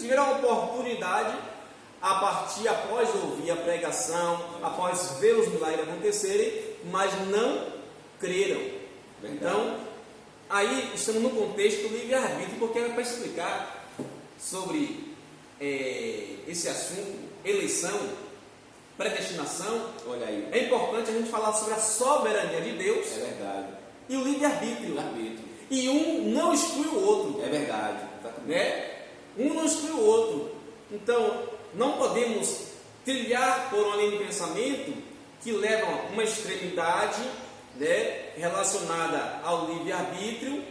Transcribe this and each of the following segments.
tiveram a oportunidade, após ouvir a pregação, após ver os milagres acontecerem, mas não creram. Verdade. Então, aí estamos no contexto do livre-arbítrio, porque é para explicar sobre esse assunto, eleição, predestinação. Olha aí. É importante a gente falar sobre a soberania de Deus É verdade. e o livre-arbítrio. Arbítrio. E um não exclui o outro, É verdade. Exatamente. né? Um não exclui o outro. Então, não podemos trilhar por uma linha de pensamento que leva a uma extremidade, né, relacionada ao livre-arbítrio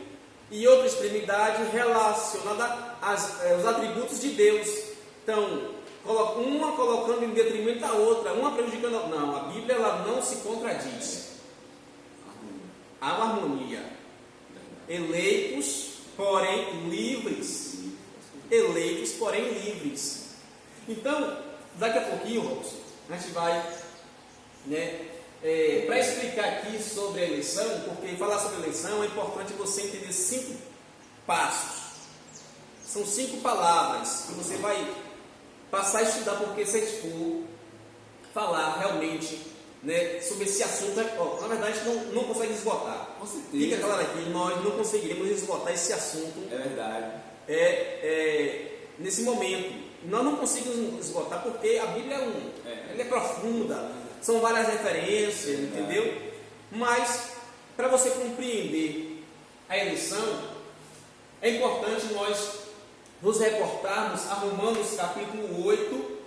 e outra extremidade relacionada aos atributos de Deus. Então, uma colocando em detrimento da outra, uma prejudicando a outra. Não, a Bíblia ela não se contradiz. Há uma harmonia. Eleitos, porém livres. Eleitos, porém livres. Então, daqui a pouquinho, Robson, a gente vai, né, para explicar aqui sobre a eleição, porque falar sobre a eleição é importante você entender 5 passos. São 5 palavras que você vai passar a estudar, porque se a gente for falar realmente, né, sobre esse assunto, na verdade a gente não consegue esgotar. Com certeza. Fica claro aqui, nós não conseguiremos esgotar esse assunto. É verdade. Nesse momento. Nós não conseguimos esgotar porque a Bíblia ela é profunda, são várias referências, entendeu? Mas, para você compreender a eleição, é importante nós nos reportarmos a Romanos capítulo 8,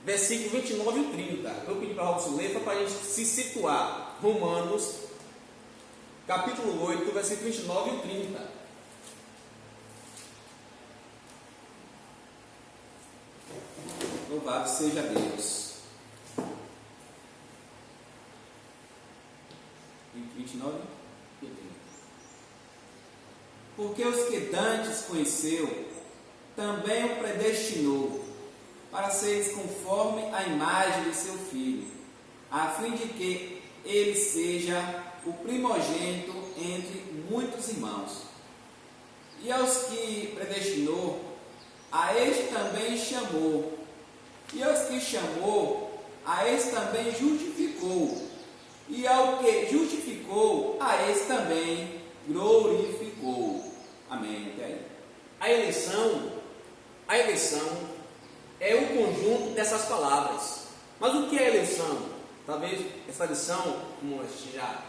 versículo 29 e 30. Eu pedi para Robson ler para a gente se situar. Romanos capítulo 8, versículo 29 e 30. Louvado seja Deus. 29 e 30. Porque os que dantes conheceu, também o predestinou, para seres conforme a imagem de seu Filho, a fim de que ele seja o primogênito entre muitos irmãos. E aos que predestinou, a este também chamou. E aos que chamou, a esse também justificou. E ao que justificou, a esse também glorificou. Amém. Até aí. A eleição é o conjunto dessas palavras. Mas o que é eleição? Talvez essa lição, como a gente já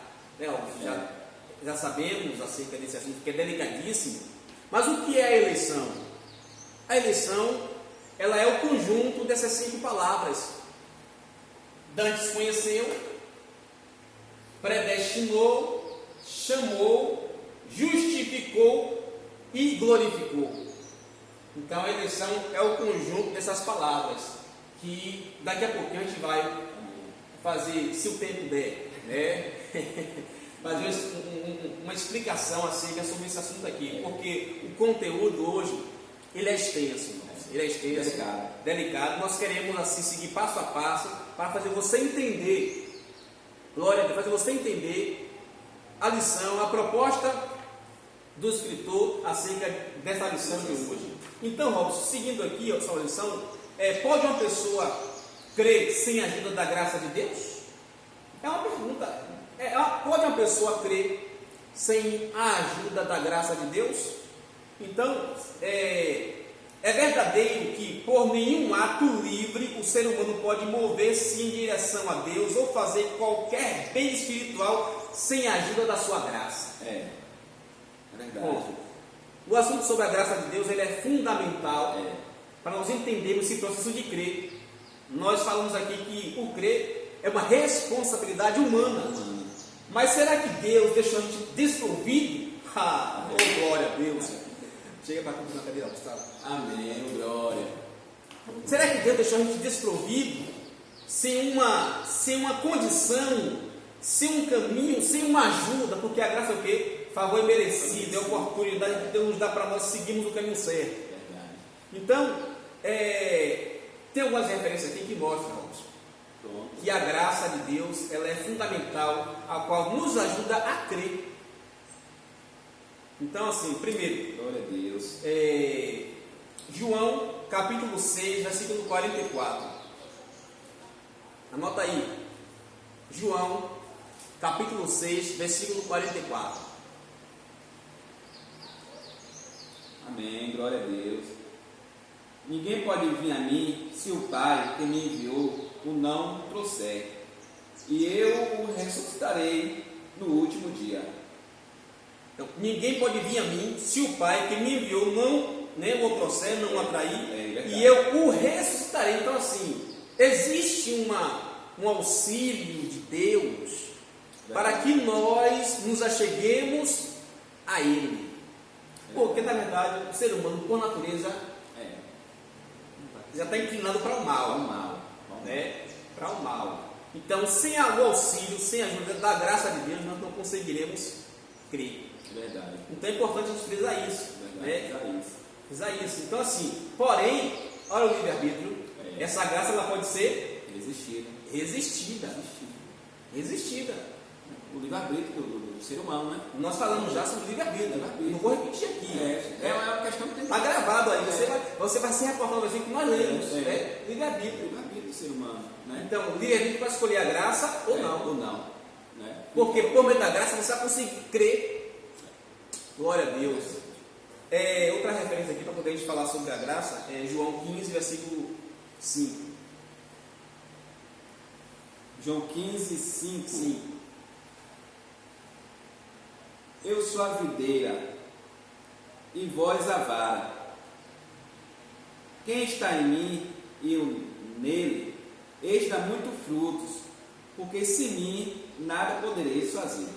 sabemos acerca desse assunto, que é delicadíssimo. Mas o que é a eleição? A eleição, ela é o conjunto dessas 5 palavras. Dantes conheceu, predestinou, chamou, justificou e glorificou. Então a eleição é o conjunto dessas palavras, que daqui a pouquinho a gente vai fazer, se o tempo der, né? fazer uma explicação acerca sobre esse assunto aqui, porque o conteúdo hoje ele é extenso, ele é extenso, delicado. Nós queremos assim seguir passo a passo para fazer você entender, glória a Deus, fazer você entender a lição, a proposta do escritor acerca dessa lição de hoje. Então, Robson, seguindo aqui a sua lição, pode uma pessoa crer sem a ajuda da graça de Deus? É uma pergunta. Pode uma pessoa crer sem a ajuda da graça de Deus? Então, é verdadeiro que por nenhum ato livre o ser humano pode mover-se em direção a Deus ou fazer qualquer bem espiritual sem a ajuda da sua graça. É verdade. Bom, o assunto sobre a graça de Deus ele é fundamental para nós entendermos esse processo de crer. Nós falamos aqui que o crer é uma responsabilidade humana. Mas será que Deus deixou a gente desprovido? Oh, glória a Deus! Chega para cumprir na cadeira, Gustavo. Amém, glória. Será que Deus deixou a gente desprovido? Sem uma condição, sem um caminho, sem uma ajuda? Porque a graça é o quê? Favor imerecido, é a oportunidade que Deus nos dá para nós seguirmos o caminho certo. Verdade. Então, tem algumas referências aqui que mostram que a graça de Deus ela é fundamental, a qual nos ajuda a crer. Então, assim, primeiro, Glória a Deus. João, capítulo 6, versículo 44. Anota aí. João, capítulo 6, versículo 44. Amém, glória a Deus. Ninguém pode vir a mim se o Pai que me enviou o não trouxer, e eu o ressuscitarei no último dia. Então, ninguém pode vir a mim se o Pai que me enviou não o trouxer, não o atrair, e eu o ressuscitarei. Então, assim, existe um auxílio de Deus para que nós nos acheguemos a Ele. Porque, na verdade, o ser humano, por natureza, já está inclinado para o mal. Para o mal. Então, sem o auxílio, sem a ajuda da graça de Deus, nós não conseguiremos crer. Verdade. Então é importante a gente frisar isso. Verdade, Frisar isso. Então, assim, porém, olha o livre-arbítrio, essa graça ela pode ser resistida. O livre-arbítrio do ser humano, né? Nós falamos já sobre livre-arbítrio. Não vou repetir aqui. É uma questão que tem que está gravado aí. Você vai se reportar no versículo que nós lemos. Livre-arbítrio. Livre-arbítrio do ser humano. Né? Então, o livre-arbítrio vai escolher a graça ou não. Né? Porque por meio da graça você vai conseguir crer. Glória a Deus. Outra referência aqui para poder a gente falar sobre a graça é João 15, versículo 5. João 15, 5. Eu sou a videira e vós a vara. Quem está em mim e eu nele, este dá muito frutos, porque sem mim nada podereis fazer.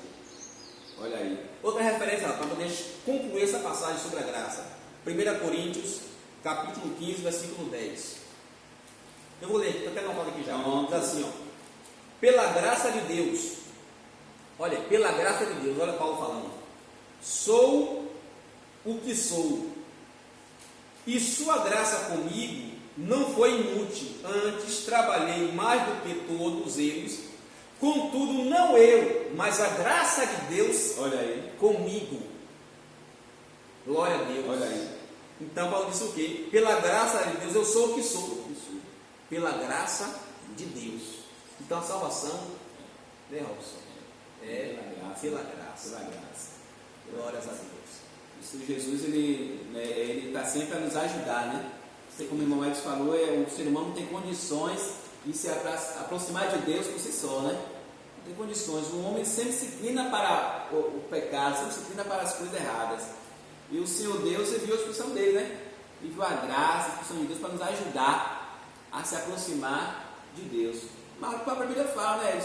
Olha aí. Outra referência para poder concluir essa passagem sobre a graça. 1 Coríntios, capítulo 15, versículo 10. Eu vou ler, estou até anotado aqui já. Diz assim, ó. Pela graça de Deus, olha Paulo falando. Sou o que sou, e sua graça comigo não foi inútil, antes trabalhei mais do que todos eles. Contudo, não eu, mas a graça de Deus, olha aí, comigo. Glória a Deus. Olha aí. Então Paulo disse o quê? Pela graça de Deus eu sou o que sou. Pela graça de Deus. Então a salvação, né, Robson? Pela graça. Glórias a Deus. Isso, Jesus, ele está sempre a nos ajudar, né? Como o irmão Edson falou, o ser humano não tem condições de se aproximar de Deus por si só, né? Não tem condições. O homem sempre se inclina para o pecado, sempre se inclina para as coisas erradas. E o Senhor Deus enviou a expressão dele, né? Enviou a graça, a expressão de Deus para nos ajudar a se aproximar de Deus. Mas a própria Bíblia fala, né?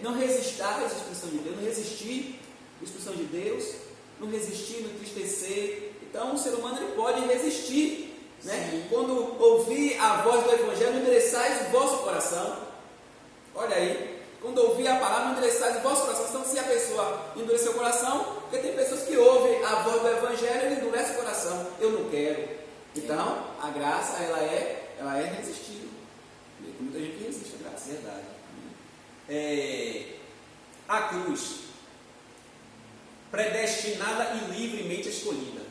Não resistar à expressão de Deus, não resistir à expressão de Deus, não resistir, não entristecer. Então o ser humano ele pode resistir. Né? Quando ouvir a voz do Evangelho, endereçais o vosso coração. Olha aí, quando ouvir a palavra, endereçais o vosso coração. Então, se a pessoa endurecer o coração, porque tem pessoas que ouvem a voz do Evangelho e endurece o coração. Eu não quero. Então, a graça, ela é resistível. Tem muita gente que resiste à graça. Verdade. A cruz, predestinada e livremente escolhida.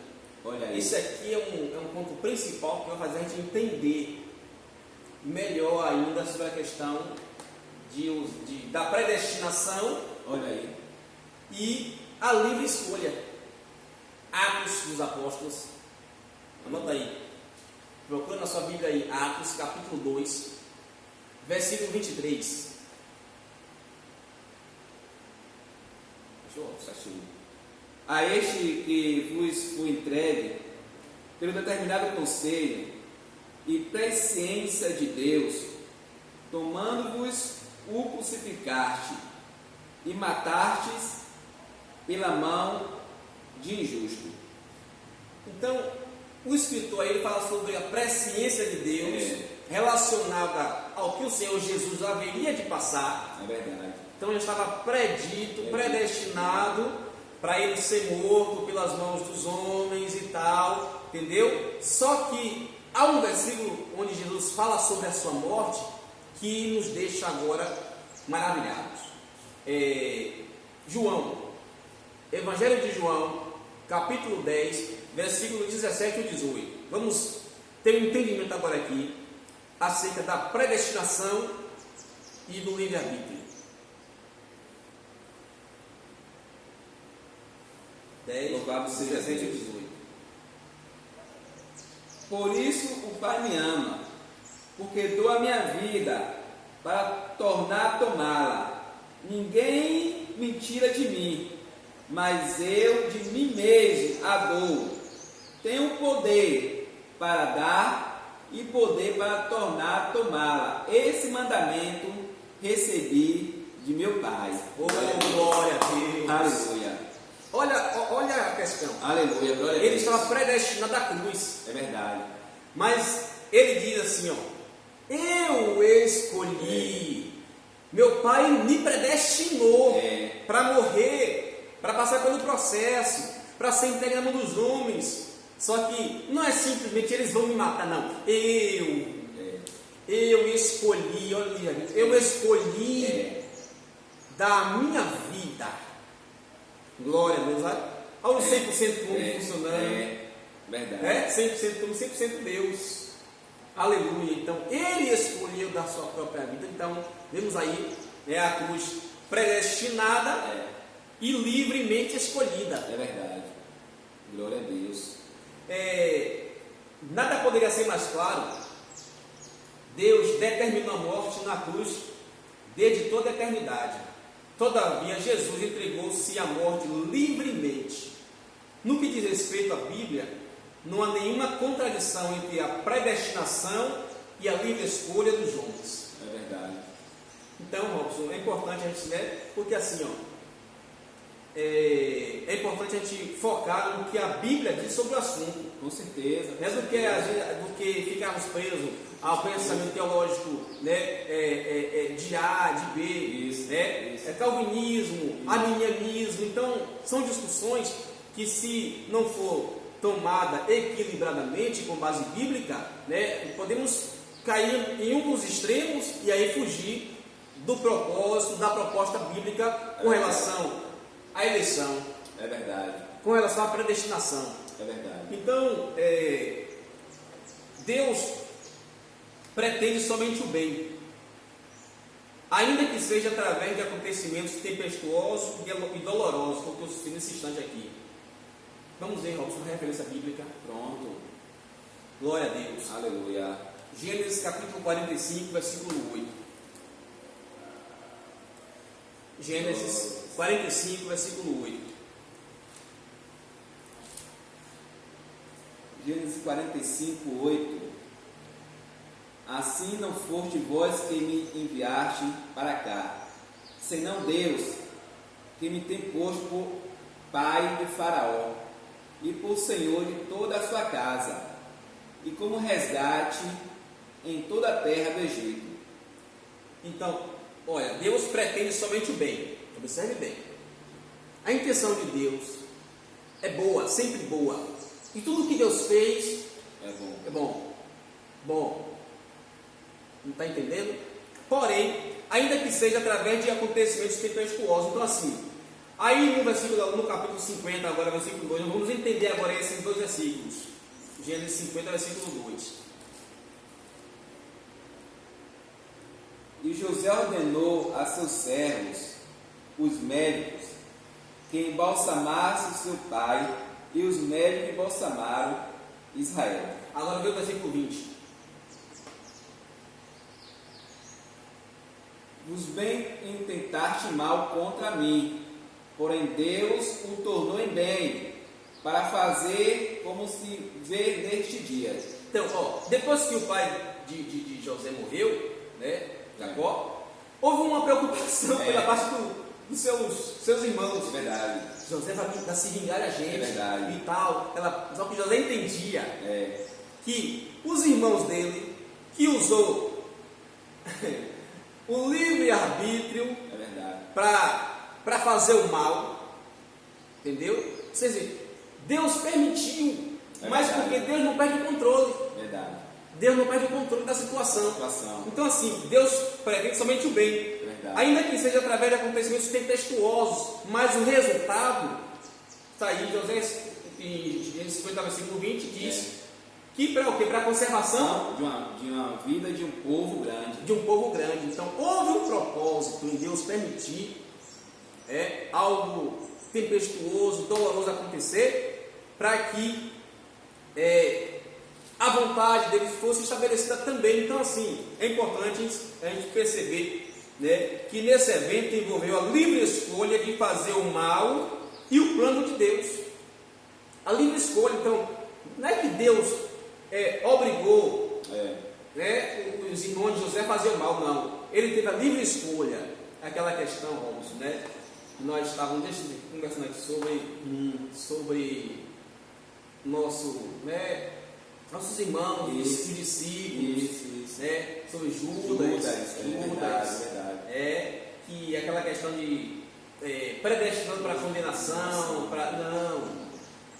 Olha aí. Esse aqui é um ponto principal que vai fazer a gente entender melhor ainda sobre a questão da predestinação. Olha aí. E a livre escolha. Atos dos Apóstolos. Anota aí. Procura na sua Bíblia aí. Atos capítulo 2, versículo 23. Achou? A este que vos foi entregue pelo determinado conselho e presciência de Deus, tomando-vos o crucificaste e matastes pela mão de injusto. Então, o escritor aí fala sobre a presciência de Deus relacionada ao que o Senhor Jesus haveria de passar. É verdade. Então, ele estava predestinado para ele ser morto pelas mãos dos homens e tal, entendeu? Só que há um versículo onde Jesus fala sobre a sua morte que nos deixa agora maravilhados. Evangelho de João, capítulo 10, versículo 17 e 18. Vamos ter um entendimento agora aqui acerca da predestinação e do livre-arbítrio. 10, Louvado seja 17 e Deus. 18. Por isso o Pai me ama, porque dou a minha vida para tornar a tomá-la. Ninguém me tira de mim, mas eu de mim mesmo a dou. Tenho poder para dar e poder para tornar a tomá-la. Esse mandamento recebi de meu Pai. Oh, glória a Deus. Aleluia. Olha a questão. Aleluia. Glória a Ele Deus. estava predestinado à cruz. É verdade. Mas ele diz assim, ó, eu escolhi, meu pai me predestinou para morrer, para passar pelo processo, para ser entregue na mão dos homens. Só que não é simplesmente eles vão me matar, não. Eu escolhi, olha, eu escolhi da minha vida. Glória a Deus, olha o 100% como funcionando. Verdade. 100% como 100% Deus. Aleluia. Então, ele escolheu da sua própria vida. Então, vemos aí a cruz predestinada e livremente escolhida. É verdade. Glória a Deus. Nada poderia ser mais claro. Deus determinou a morte na cruz desde toda a eternidade. Todavia, Jesus entregou-se à morte livremente. No que diz respeito à Bíblia, não há nenhuma contradição entre a predestinação e a livre escolha dos homens. É verdade. Então, Robson, é importante a gente, porque assim, é importante a gente focar no que a Bíblia diz sobre o assunto. Com certeza. Não é do que ficarmos presos ao pensamento teológico, de A, de B, Isso. calvinismo, arminianismo. Então, são discussões que, se não for tomada equilibradamente com base bíblica, podemos cair em um dos extremos e aí fugir do propósito, da proposta bíblica com relação à eleição, É verdade. com relação à predestinação. É verdade. Então, Deus pretende somente o bem, ainda que seja através de acontecimentos tempestuosos e dolorosos, como eu citei nesse instante aqui. Vamos ver, Robson, a referência bíblica. Pronto. Glória a Deus. Aleluia. Gênesis capítulo 45, versículo 8. Gênesis 45, versículo 8. Gênesis 45, 8. Assim não foste vós que me enviaste para cá, senão Deus, que me tem posto por pai de Faraó, e por senhor de toda a sua casa, e como resgate em toda a terra do Egito. Então, olha, Deus pretende somente o bem. Observe bem. A intenção de Deus é boa, sempre boa. E tudo que Deus fez É bom. é bom. Bom. Não está entendendo? Porém, ainda que seja através de acontecimentos tempestuosos. Então, assim, aí no capítulo 50, agora versículo 2, nós vamos entender agora esses dois versículos. Gênesis 50, versículo 2. E José ordenou a seus servos, os médicos, que embalsamassem seu pai, e os médicos embalsamaram Israel. Agora vê o versículo 20. Vos bem intentaste mal contra mim, porém Deus o tornou em bem, para fazer como se vê neste dia. Então, depois que o pai de José morreu, Jacó, houve uma preocupação pela parte dos seus irmãos. É verdade. José vai se vingar a gente, verdade. e tal. Só que José entendia que os irmãos dele, que usou o livre-arbítrio É verdade. para fazer o mal, entendeu? Ou seja, Deus permitiu, mas verdade. porque Deus não perde o controle. Verdade. Deus não perde o controle da situação. Então, assim, Deus pretende somente o bem, Verdade. ainda que seja através de acontecimentos tempestuosos, mas o resultado está aí. José, em Gênesis 50, versículo 20, diz Que para o quê? Para a conservação de uma vida de um povo grande. de um povo grande. Então, houve um propósito em Deus permitir algo tempestuoso, doloroso acontecer, para que a vontade dele fosse estabelecida também. Então, assim, é importante a gente perceber, né, que nesse evento envolveu a livre escolha de fazer o mal e o plano de Deus. A livre escolha. Então, não é que Deus obrigou os irmãos de José a fazer o mal, não. Ele teve a livre escolha. Aquela questão, Robson, né? Nós estávamos conversando aqui sobre nossos irmãos, os discípulos, né? Sobre Judas, que aquela questão de predestinando para a condenação, não.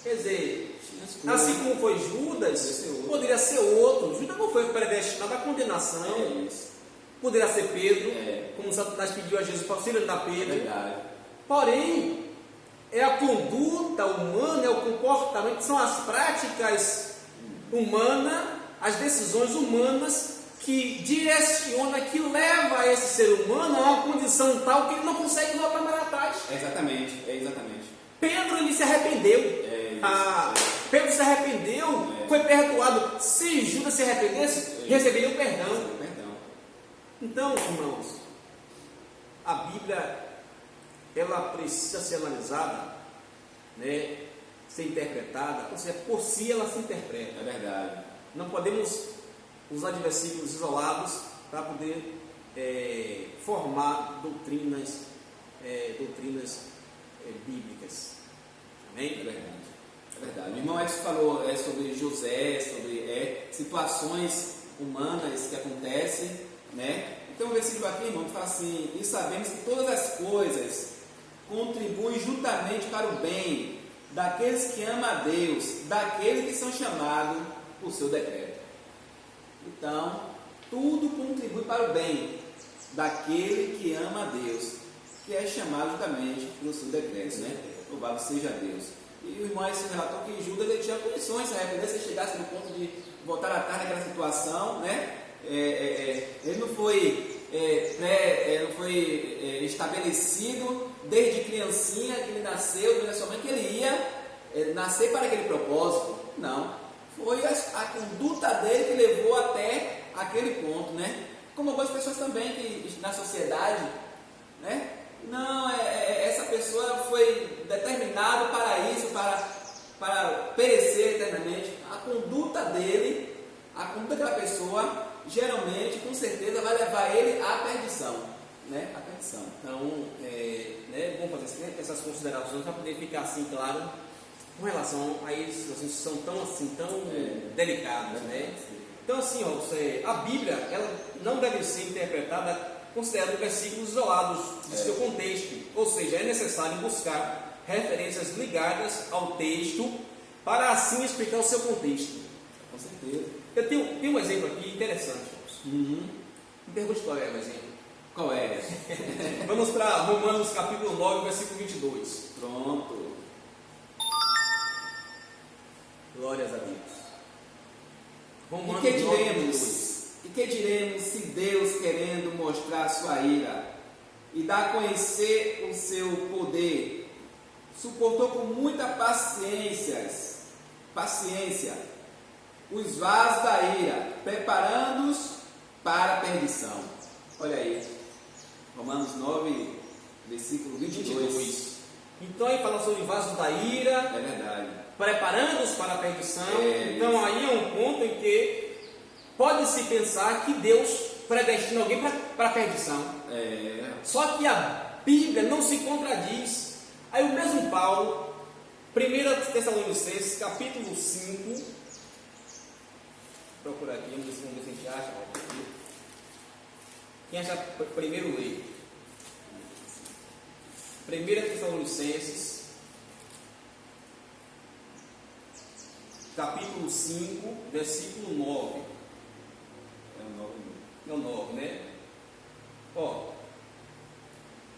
Quer dizer, assim como foi Judas, poderia ser outro. Judas não foi predestinado à condenação. Poderia ser Pedro, como Satanás pediu a Jesus para se dar Pedro. Porém, é a conduta humana, é o comportamento, são as práticas humanas, as decisões humanas que direciona, que leva esse ser humano a uma condição tal que ele não consegue voltar mais atrás. Exatamente. Pedro, ele se arrependeu. Pedro se arrependeu, foi perdoado. Se Judas se arrependesse, receberia o perdão. Então, irmãos, a Bíblia, ela precisa ser analisada, né, ser interpretada, ou seja, por si ela se interpreta. É verdade. Não podemos usar de versículos isolados para poder formar doutrinas bíblicas. Amém? É verdade. O irmão Edson falou sobre José, sobre situações humanas que acontecem, né? Então o versículo aqui, irmão, fala assim: e sabemos que todas as coisas contribuem juntamente para o bem daqueles que amam a Deus, daqueles que são chamados por seu decreto. Então, tudo contribui para o bem daquele que ama a Deus, que é chamado justamente pelo seu decreto, né? Louvado seja Deus. E o irmão se relatou que Judas ele tinha condições de se arrepender se chegasse no ponto de voltar atrás naquela situação, né? Ele não foi estabelecido desde criancinha que ele nasceu, não é somente que ele ia nascer para aquele propósito. Não, foi a conduta dele que levou até aquele ponto, né? Como algumas pessoas também que na sociedade, né? Não, essa pessoa foi determinada para isso, para perecer eternamente. A conduta dele, a conduta daquela pessoa, geralmente, com certeza, vai levar ele à perdição, né? À perdição. Então, vamos fazer essas considerações para poder ficar assim claro com relação a esses assuntos que são tão delicados, né? Então, assim, a Bíblia, ela não deve ser interpretada considerando versículos isolados de seu contexto, ou seja, é necessário buscar referências ligadas ao texto para assim explicar o seu contexto. Com certeza. Eu tenho um exemplo aqui interessante. Me pergunte qual é o exemplo. Qual é? Vamos para Romanos capítulo 9, versículo 22. Pronto. Glórias a Deus. Romanos E que 9, diremos? 22. E que diremos se Deus, querendo mostrar sua ira e dar a conhecer o seu poder, suportou com muita paciência os vasos da ira, preparando-os para a perdição. Olha aí, Romanos 9, versículo 22. Então aí fala sobre vasos da ira, É verdade. preparando-os para a perdição. Então aí é um ponto em que pode-se pensar que Deus predestina alguém para a perdição. Só que a Bíblia não se contradiz. Aí o mesmo Paulo, 1 Tessalonicenses, capítulo 5, vou procurar aqui, vamos ver se a gente acha. Quem acha primeiro lê. 1 Tessalonicenses, capítulo 5, versículo 9. É o 9, né?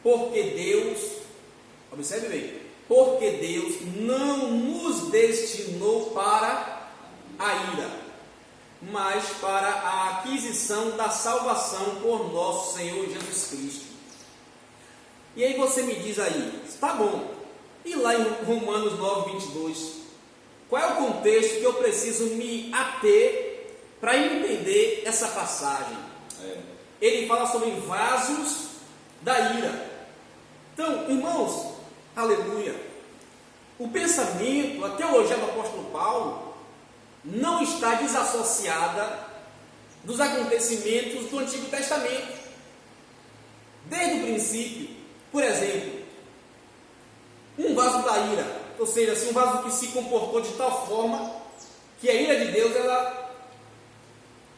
Porque Deus, observe bem, porque Deus não nos destinou para a ira, mas para a aquisição da salvação por nosso Senhor Jesus Cristo. E aí você me diz aí, tá bom, e lá em Romanos 9, 22, qual é o contexto que eu preciso me ater para entender essa passagem? Ele fala sobre vasos da ira. Então, irmãos, aleluia, o pensamento, a teologia do apóstolo Paulo não está desassociada dos acontecimentos do Antigo Testamento. Desde o princípio, por exemplo, um vaso da ira, ou seja, assim, um vaso que se comportou de tal forma que a ira de Deus, ela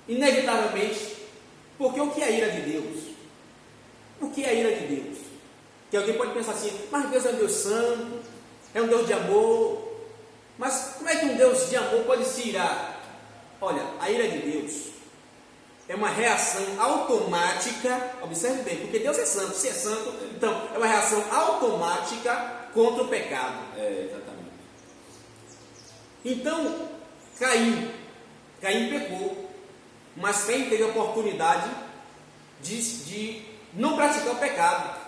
inevitavelmente, porque o que é a ira de Deus? O que é a ira de Deus? Que alguém pode pensar assim, mas Deus é um Deus santo, é um Deus de amor, mas como é que um Deus de amor pode se irar? Olha, a ira de Deus é uma reação automática, observe bem, porque Deus é santo, se é santo, então é uma reação automática contra o pecado. Exatamente. Então, Caim pecou, mas Caim teve a oportunidade de não praticar o pecado.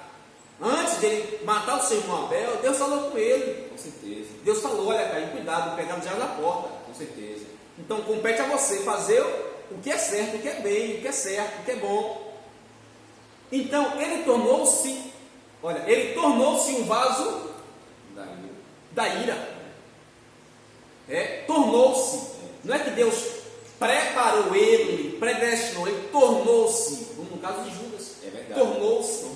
Antes dele matar o seu irmão Abel, Deus falou com ele. Com certeza. Deus falou, olha Caim, cuidado, o pecado já é na porta. Com certeza. Então compete a você fazer o que é certo, o que é bem, o que é certo, o que é bom. Então ele tornou-se um vaso da ira. Tornou-se. Não é que Deus preparou ele, predestinou, ele tornou-se, como no caso de Judas. É verdade. Tornou-se.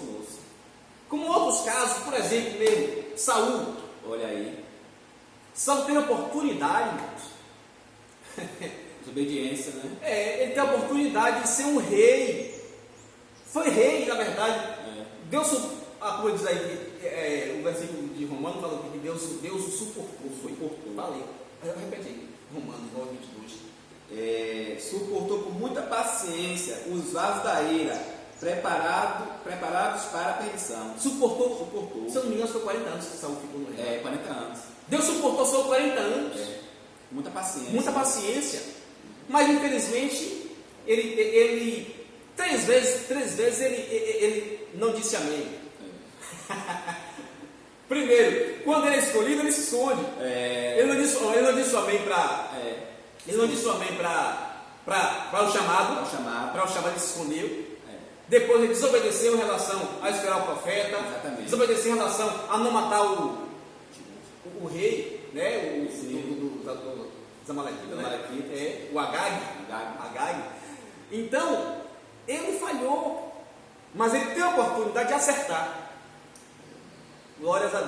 Como outros casos, por exemplo, mesmo, Saul. Olha aí. Saul teve a oportunidade, irmãos. Desobediência, né? Ele tem a oportunidade de ser um rei. Foi rei, na verdade. Deus, como diz aí, o versículo de Romanos fala que Deus o suportou. Valeu. Repete aí, Romanos 9, 22. Suportou com muita paciência os vasos da ira, preparados para a perdição. Suportou. Se eu não me engano, foi 40 anos que Saul ficou no reino. 40 anos. Deus suportou só 40 anos. Muita paciência. Muita paciência. Mas infelizmente, ele três vezes ele não disse amém. Primeiro, quando ele é escolhido, ele se esconde. Ele não disse amém para. Ele não disse amém para o chamado. Para o chamado, ele se escondeu. Depois ele desobedeceu em relação a esperar o profeta. Exatamente. Desobedeceu em relação a não matar o rei, né? Dos Amalequitas, né? O Agag. Então, ele falhou, mas ele tem a oportunidade de acertar. Glórias a Deus.